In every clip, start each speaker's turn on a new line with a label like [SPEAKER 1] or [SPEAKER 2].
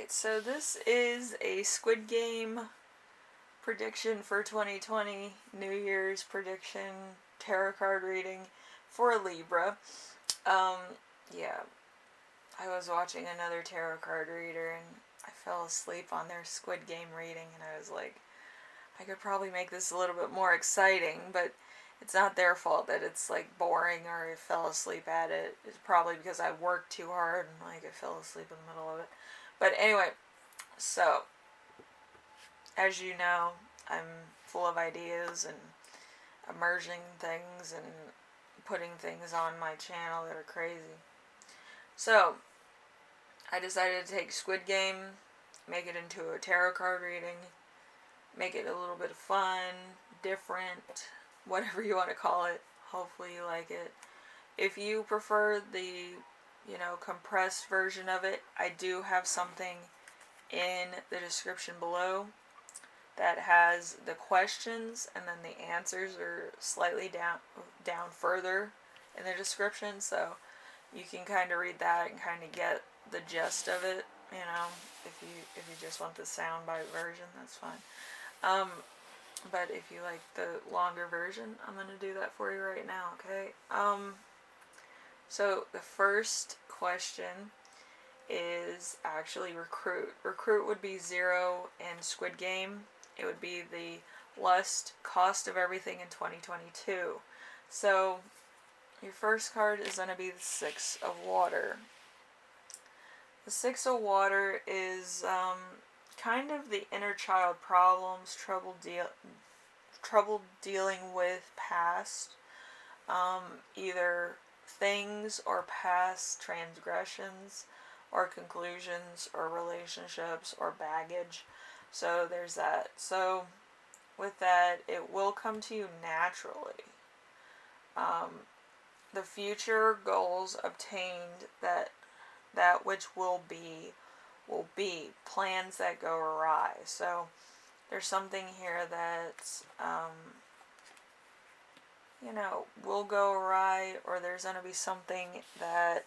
[SPEAKER 1] Alright, so this is a Squid Game prediction for 2020, New Year's prediction, tarot card reading for Libra. Um, yeah, I was watching another tarot card reader and I fell asleep on their Squid Game reading, and I was like, I could probably make this a little bit more exciting, but it's not their fault that it's like boring or I fell asleep at it. It's probably because I worked too hard and like I fell asleep in the middle of it. But anyway, so as you know, I'm full of ideas and emerging things and putting things on my channel that are crazy. So I decided to take Squid Game, make it into a tarot card reading, make it a little bit of fun, different, whatever you want to call it. Hopefully you like it. If you prefer the, compressed version of it, I do have something in the description below that has the questions, and then the answers are slightly down further in the description, so you can kind of read that and kind of get the gist of it. If you just want the soundbite version, that's fine. But if you like the longer version, I'm gonna do that for you right now. Okay. So the first question is actually recruit. Recruit would be 0 in Squid Game. It would be the lust, cost of everything in 2022. So your first card is going to be the 6 of water. The 6 of water is kind of the inner child problems, trouble dealing with past, either things or past transgressions or conclusions or relationships or baggage. So there's that. So with that, it will come to you naturally. The future goals obtained, that which will be plans that go awry. So there's something here that will go awry, or there's going to be something that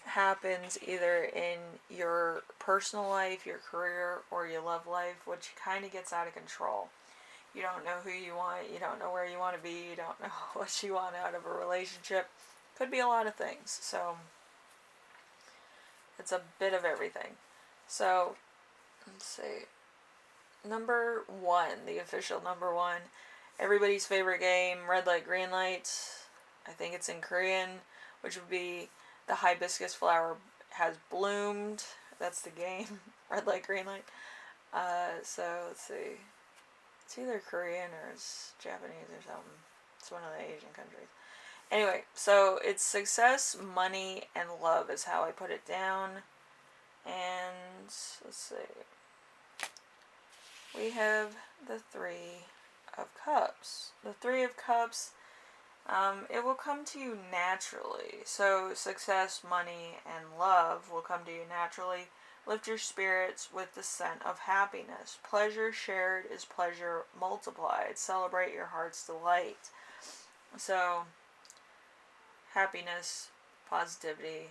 [SPEAKER 1] happens either in your personal life, your career, or your love life, which kind of gets out of control. You don't know who you want, you don't know where you want to be, you don't know what you want out of a relationship. Could be a lot of things. So it's a bit of everything. So let's see. Number 1, the official number 1, everybody's favorite game, red light, green light. I think it's in Korean, which would be the hibiscus flower has bloomed. That's the game. Red light, green light. So let's see. It's either Korean or it's Japanese or something. It's one of the Asian countries. Anyway, so it's success, money, and love is how I put it down. And let's see. We have the 3 of Cups. The 3 of Cups, it will come to you naturally. So success, money, and love will come to you naturally. Lift your spirits with the scent of happiness. Pleasure shared is pleasure multiplied. Celebrate your heart's delight. So happiness, positivity,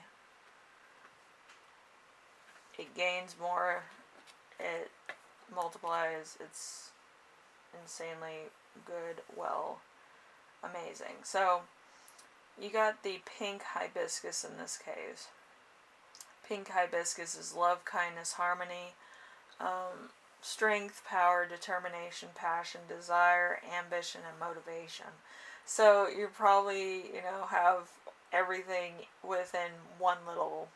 [SPEAKER 1] it gains more, it multiplies, it's insanely good, well, amazing. So you got the pink hibiscus in this case. Pink hibiscus is love, kindness, harmony, strength, power, determination, passion, desire, ambition, and motivation. So you probably, have everything within one little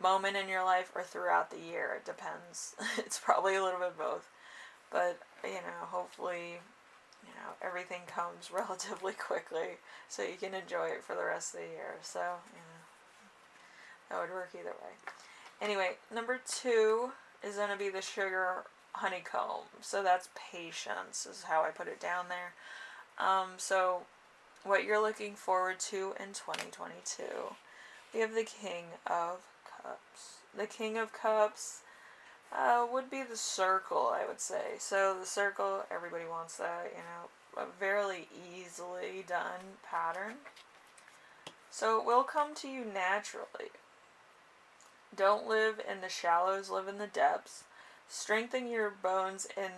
[SPEAKER 1] moment in your life or throughout the year. It depends. It's probably a little bit of both. But, hopefully, everything comes relatively quickly so you can enjoy it for the rest of the year. So, that would work either way. Anyway, number 2 is going to be the sugar honeycomb. So that's patience is how I put it down there. So what you're looking forward to in 2022. We have the King of Cups. The King of Cups would be the circle, I would say. So the circle, everybody wants that, a very easily done pattern. So it will come to you naturally. Don't live in the shallows, live in the depths. Strengthen your bones in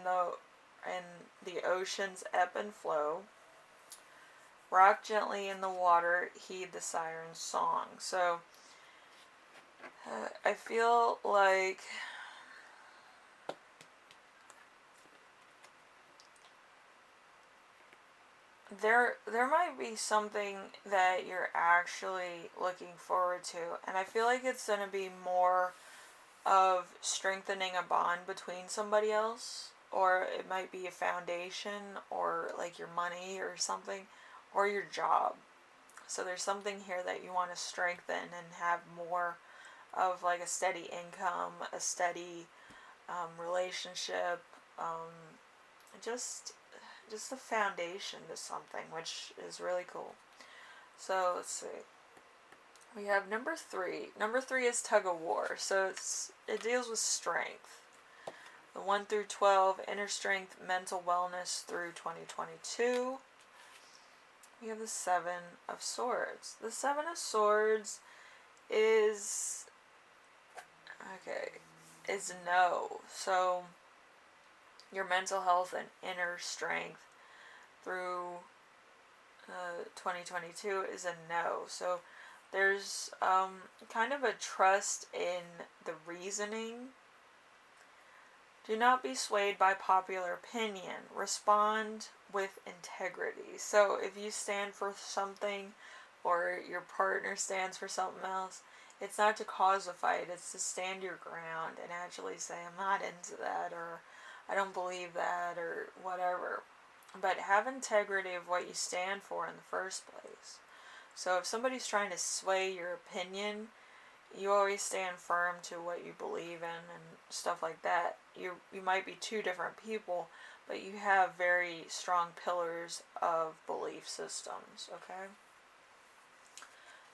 [SPEAKER 1] the ocean's ebb and flow. Rock gently in the water, heed the siren's song. So I feel like there might be something that you're actually looking forward to, and I feel like it's going to be more of strengthening a bond between somebody else, or it might be a foundation, or like your money or something, or your job. So there's something here that you want to strengthen and have more of, like a steady income, a steady relationship, just just a foundation to something, which is really cool. So let's see. We have number 3. Number 3 is tug of war. So it deals with strength. The 1 through 12, inner strength, mental wellness through 2022. We have the 7 of Swords. The 7 of Swords is no. So your mental health and inner strength through 2022 is a no. So there's kind of a trust in the reasoning. Do not be swayed by popular opinion. Respond with integrity. So if you stand for something, or your partner stands for something else, it's not to cause a fight, it's to stand your ground and actually say, I'm not into that, or I don't believe that, or whatever. But have integrity of what you stand for in the first place. So if somebody's trying to sway your opinion, you always stand firm to what you believe in and stuff like that. You might be two different people, but you have very strong pillars of belief systems, okay?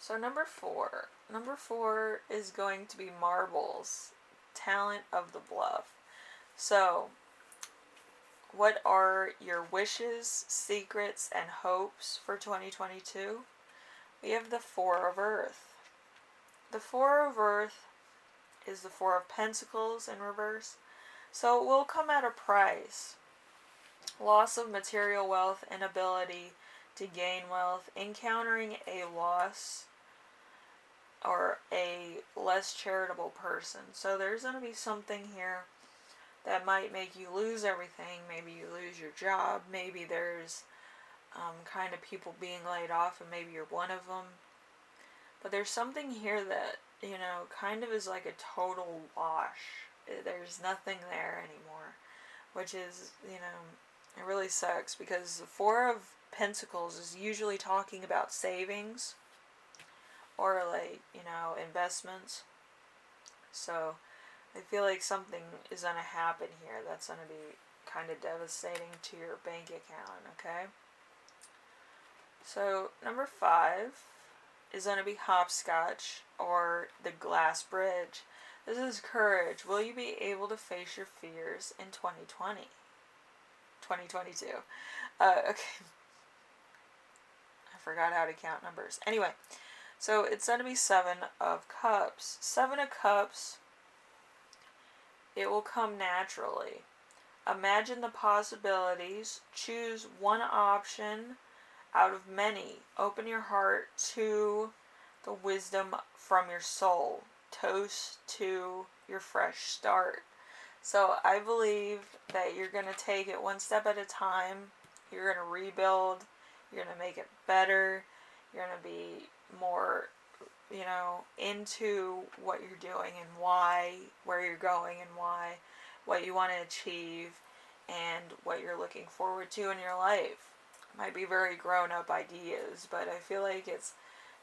[SPEAKER 1] So number 4. Number 4 is going to be marbles. Talent of the bluff. So what are your wishes, secrets, and hopes for 2022? We have the 4 of Earth. The 4 of Earth is the 4 of Pentacles in reverse. So it will come at a price. Loss of material wealth, inability to gain wealth, encountering a loss, or a less charitable person. So there's going to be something here that might make you lose everything. Maybe you lose your job. Maybe there's kind of people being laid off, and maybe you're one of them. But there's something here that, kind of is like a total wash. There's nothing there anymore, which is, it really sucks, because the 4 of Pentacles is usually talking about savings, or like, investments. So I feel like something is going to happen here that's going to be kind of devastating to your bank account, okay? So number 5 is going to be hopscotch, or the glass bridge. This is courage. Will you be able to face your fears in 2020? 2022. Okay. I forgot how to count numbers. Anyway, so it's going to be 7 of Cups. 7 of Cups, it will come naturally. Imagine the possibilities. Choose one option out of many. Open your heart to the wisdom from your soul. Toast to your fresh start. So I believe that you're going to take it one step at a time. You're going to rebuild. You're going to make it better. You're going to be more, into what you're doing, and why, where you're going, and why, what you want to achieve, and what you're looking forward to in your life. Might be very grown-up ideas, but I feel like it's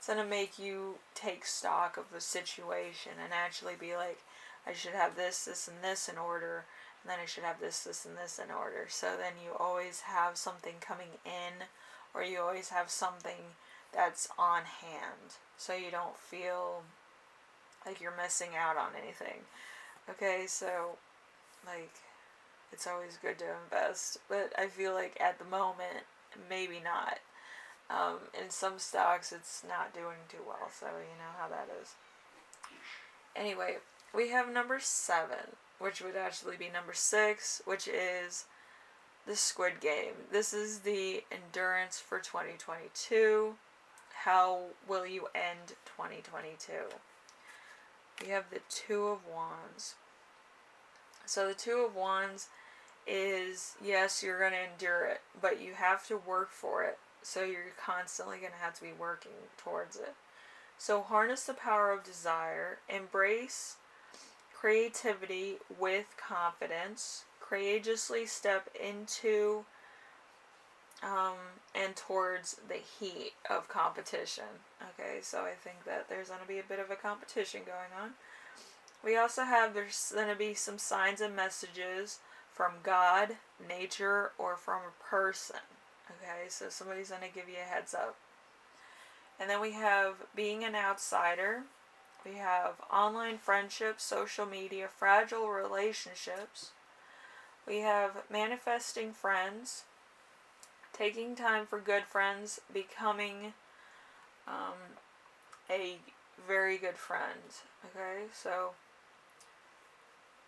[SPEAKER 1] going to make you take stock of the situation and actually be like, I should have this, this, and this in order, and then I should have this, this, and this in order. So then you always have something coming in, or you always have something that's on hand, so you don't feel like you're missing out on anything. Okay, so, like, it's always good to invest, but I feel like at the moment, maybe not. In some stocks, it's not doing too well, so you know how that is. Anyway, we have number 7, which would actually be number 6, which is the Squid Game. This is the endurance for 2022. How will you end 2022? We have the Two of Wands. So the Two of Wands is, yes, you're going to endure it, but you have to work for it. So you're constantly going to have to be working towards it. So harness the power of desire. Embrace creativity with confidence. Courageously step into and towards the heat of competition. Okay, so I think that there's going to be a bit of a competition going on. We also have, there's going to be some signs and messages from God, nature, or from a person. Okay, so somebody's going to give you a heads up. And then we have being an outsider. We have online friendships, social media, fragile relationships. We have manifesting friends, taking time for good friends, becoming a very good friend. Okay, so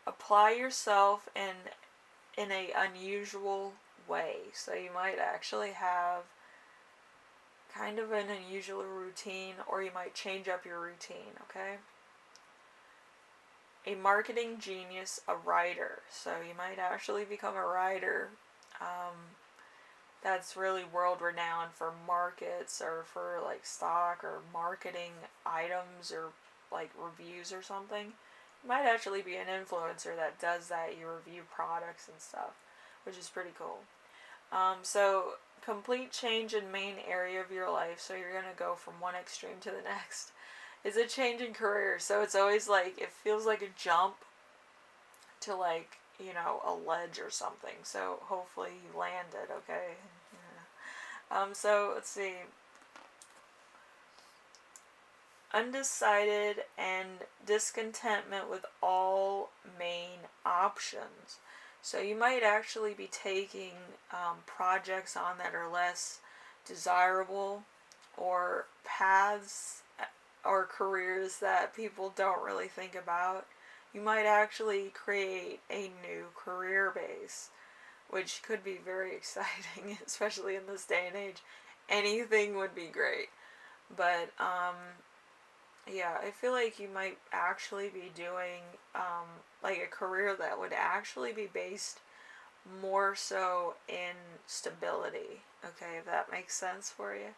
[SPEAKER 1] apply yourself in a unusual way. So you might actually have kind of an unusual routine, or you might change up your routine, okay? A marketing genius, a writer. So you might actually become a writer that's really world renowned for markets or for like stock or marketing items or like reviews or something. You might actually be an influencer that does that. You review products and stuff, which is pretty cool. So complete change in main area of your life. So you're going to go from one extreme to the next. Is a change in career. So it's always like, it feels like a jump to like, you know, a ledge or something. So hopefully you land it, okay? Yeah. So let's see. Undecided and discontentment with all main options. So you might actually be taking projects on that are less desirable, or paths or careers that people don't really think about. You might actually create a new career base, which could be very exciting, especially in this day and age. Anything would be great. But yeah, I feel like you might actually be doing like a career that would actually be based more so in stability, okay, if that makes sense for you,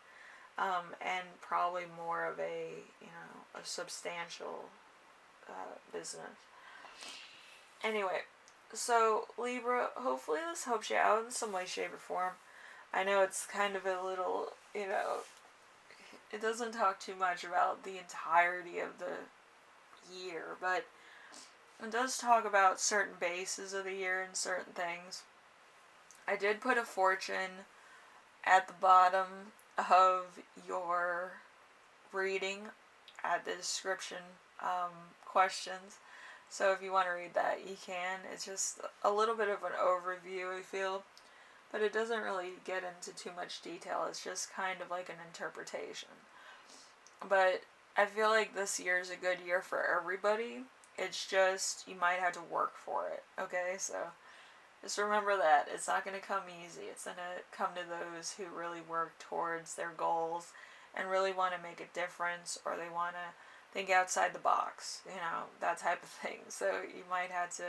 [SPEAKER 1] and probably more of a, you know, a substantial business. Anyway, so Libra, hopefully this helps you out in some way, shape, or form. I know it's kind of a little, you know, it doesn't talk too much about the entirety of the year, but it does talk about certain bases of the year and certain things. I did put a fortune at the bottom of your reading at the description questions. So if you want to read that, you can. It's just a little bit of an overview, I feel. But it doesn't really get into too much detail. It's just kind of like an interpretation. But I feel like this year is a good year for everybody. It's just, you might have to work for it, okay? So just remember that. It's not going to come easy. It's going to come to those who really work towards their goals and really want to make a difference, or they want to think outside the box, you know, that type of thing. So you might have to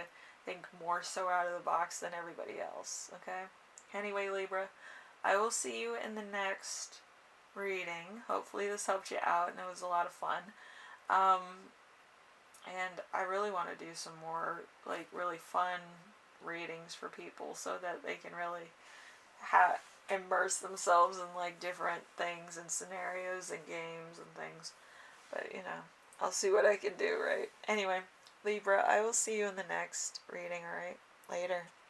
[SPEAKER 1] think more so out of the box than everybody else, okay? Anyway, Libra, I will see you in the next reading. Hopefully this helped you out and it was a lot of fun. And I really want to do some more like really fun readings for people so that they can really immerse themselves in like different things and scenarios and games and things. But you know, I'll see what I can do, right? Anyway, Libra, I will see you in the next reading, alright? Later.